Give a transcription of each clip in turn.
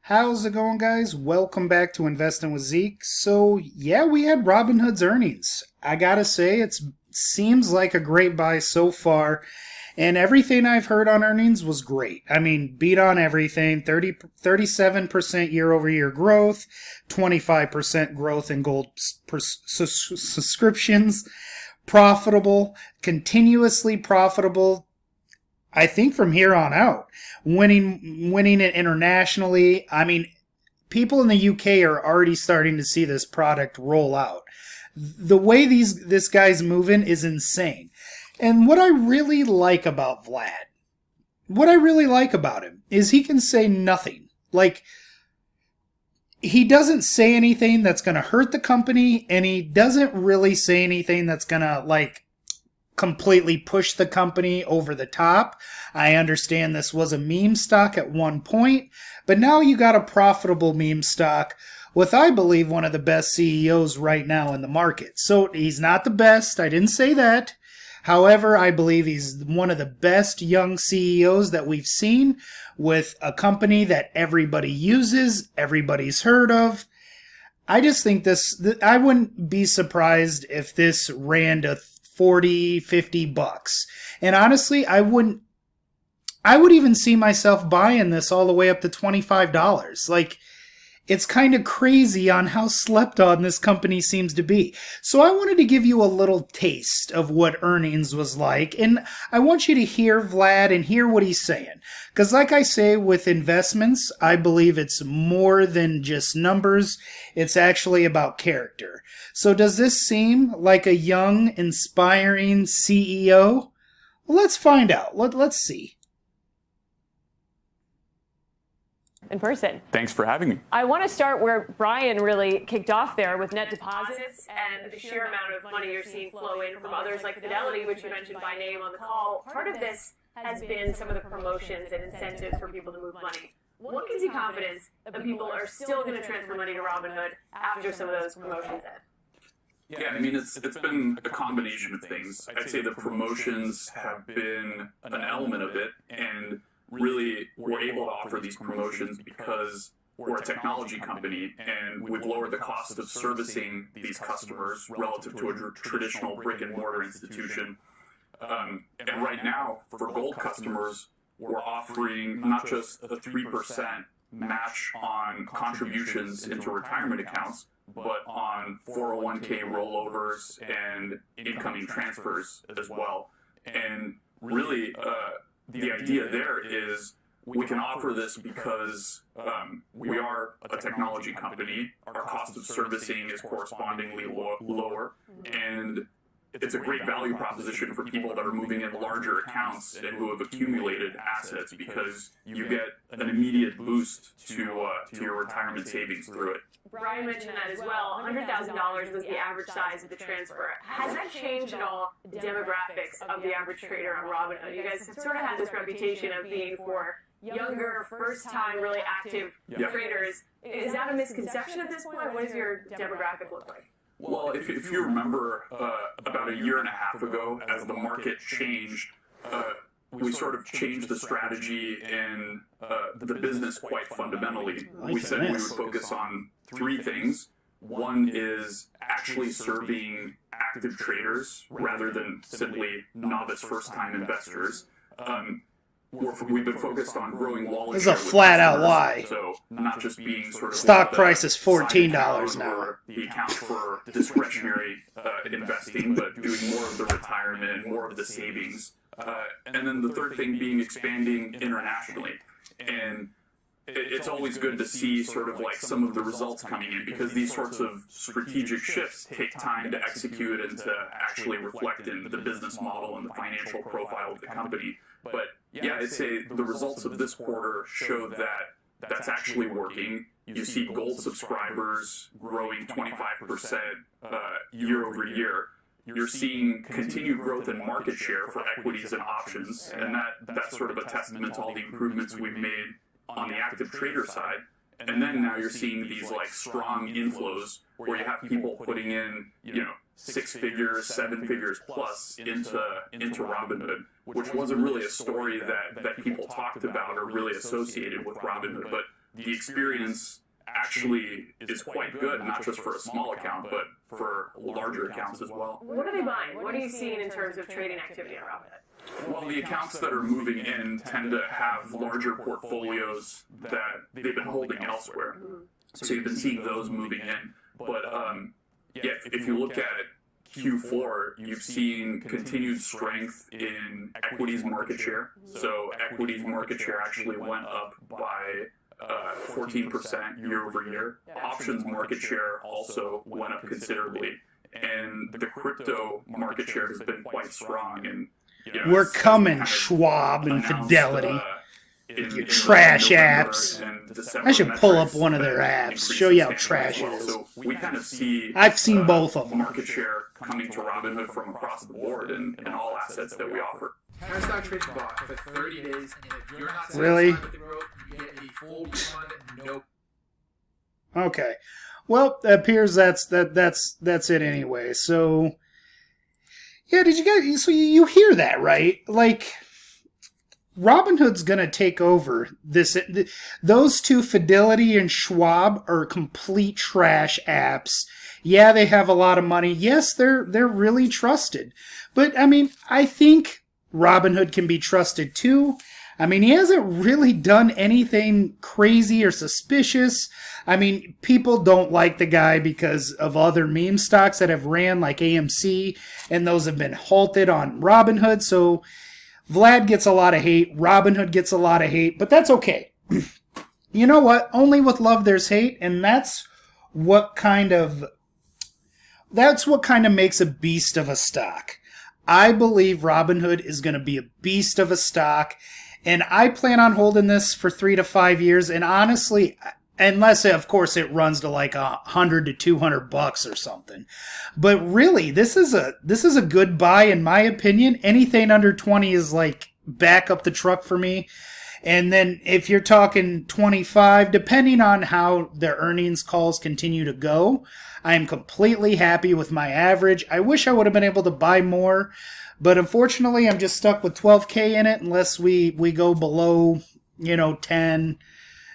How's it going, guys? Welcome back to Investing with Zeke. So, yeah, we had Robinhood's earnings. I gotta say, it seems like a great buy so far, and everything I've heard on earnings was great. I mean, beat on everything 37% year over year growth, 25% growth in gold subscriptions, profitable, continuously profitable, I think from here on out, winning it internationally. I mean, people in the UK are already starting to see this product roll out. The way this guy's moving is insane. And what I really like about Vlad, what I really like about him is he can say nothing. Like, he doesn't say anything that's going to hurt the company, and he doesn't really say anything that's going to, completely push the company over the top. I understand this was a meme stock at one point, but now you got a profitable meme stock with, I believe, one of the best CEOs right now in the market. So he's not the best. I didn't say that. However, I believe he's one of the best young CEOs that we've seen with a company that everybody uses, everybody's heard of. I just think I wouldn't be surprised if this ran to 40, $50. And honestly, I would even see myself buying this all the way up to $25. It's kind of crazy on how slept on this company seems to be. So I wanted to give you a little taste of what earnings was like. And I want you to hear Vlad and hear what he's saying. Because like I say, with investments, I believe it's more than just numbers. It's actually about character. So does this seem like a young, inspiring CEO? Well, let's find out. Let's see. In person. Thanks for having me. I want to start where Brian really kicked off there with net deposits and the sheer amount of money you're seeing flow in from others like Fidelity, which you mentioned by name on the call. Part of this has been some of the promotions and incentives for people to move money. What gives you confidence that people are still going to transfer money to Robinhood after some of those promotions end? Yeah, I mean, it's been a combination of things. I'd say the promotions have been an element of it, and really we're able to offer these promotions because we're a technology company and we've lowered the cost of servicing these customers relative to a traditional brick and mortar institution. And right now, for gold customers, we're offering not just a 3% match on contributions into retirement accounts, but on 401k rollovers and incoming transfers as well. And really, the idea there is we can offer this because we are a technology company. Our cost of servicing is correspondingly lower, and it's a great value proposition for people that are moving in larger accounts and who have accumulated assets because you get an immediate boost to your retirement savings through it. Brian mentioned that as well. $100,000 was the average size of the transfer. Has that changed at all the demographics of the average trader on Robinhood? You guys have sort of had this reputation of being for younger, first-time, really active traders. Is that a misconception at this point? What does your demographic look like? Well, if you remember about a year and a half ago, as the market changed, we sort of changed the strategy and the business quite fundamentally. We said we would focus on three things. One is actually serving active traders rather than simply novice first-time investors. We've been focused on growing wallet share. This is a flat-out lie. So not just being sort of stock price is $14 now. Or the account for discretionary investing, but doing more of the retirement, more of the savings. And then the third thing being expanding internationally. And it's always good to see sort of like some of the results coming in because these sorts of strategic shifts take time to execute and to actually reflect in the business model and the financial profile of the company. But yeah, I'd say the results of this quarter show that that's actually working. You see gold subscribers growing 25% year over year. You're seeing continued growth in market share for equities and options, and that's sort of a testament to all the improvements we've made on the active trader side. And then now you're seeing these like strong inflows where you have people putting in, six figures, seven figures plus into Robinhood, which wasn't really a story that people talked about or really associated with Robinhood. But the experience actually is quite good, not just for a small account, but for larger accounts as well. What are they buying? What are you seeing in terms of trading activity on Robinhood? Well, the accounts that are moving in tend to have larger portfolios that they've been holding elsewhere. So you've been seeing those moving in. But yeah, if you look at Q4, you've seen continued strength in equities market share. So equities market share actually went up by 14% year over year. Options market share also went up considerably. And the crypto market share has been quite strong. And we're coming, Schwab and Fidelity. Your trash apps. I should pull up one of their apps, show you how trash it is. So we kind of see I've seen both of them. Market share coming to Robinhood from across the board in all assets that we offer. Stock trades bought for 30 days, and if you're not satisfied Really? with the growth, you get a full refund. Nope. Okay. Well, it appears that's it anyway. So yeah, did you guys so you hear that, right? Like Robinhood's going to take over this. Those two, Fidelity and Schwab, are complete trash apps. Yeah, they have a lot of money. Yes, they're really trusted. But I mean, I think Robinhood can be trusted too. I mean, he hasn't really done anything crazy or suspicious. I mean, people don't like the guy because of other meme stocks that have ran, like AMC, and those have been halted on Robinhood. So Vlad gets a lot of hate. Robinhood gets a lot of hate, but that's okay. You know what? Only with love there's hate, and that's what kind of makes a beast of a stock. I believe Robinhood is going to be a beast of a stock, and I plan on holding this for 3 to 5 years. And honestly, unless of course it runs to like $100 to $200 or something, but really, this is a good buy in my opinion. Anything under 20 is like back up the truck for me. And then if you're talking 25, depending on how their earnings calls continue to go, I am completely happy with my average. I wish I would have been able to buy more, but unfortunately, I'm just stuck with 12K in it unless we go below, 10,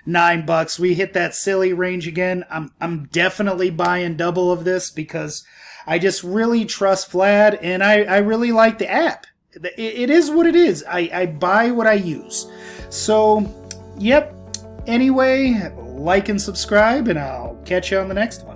$9. We hit that silly range again. I'm definitely buying double of this because I just really trust Vlad, and I really like the app. It is what it is. I buy what I use. So, yep. Anyway, like and subscribe, and I'll catch you on the next one.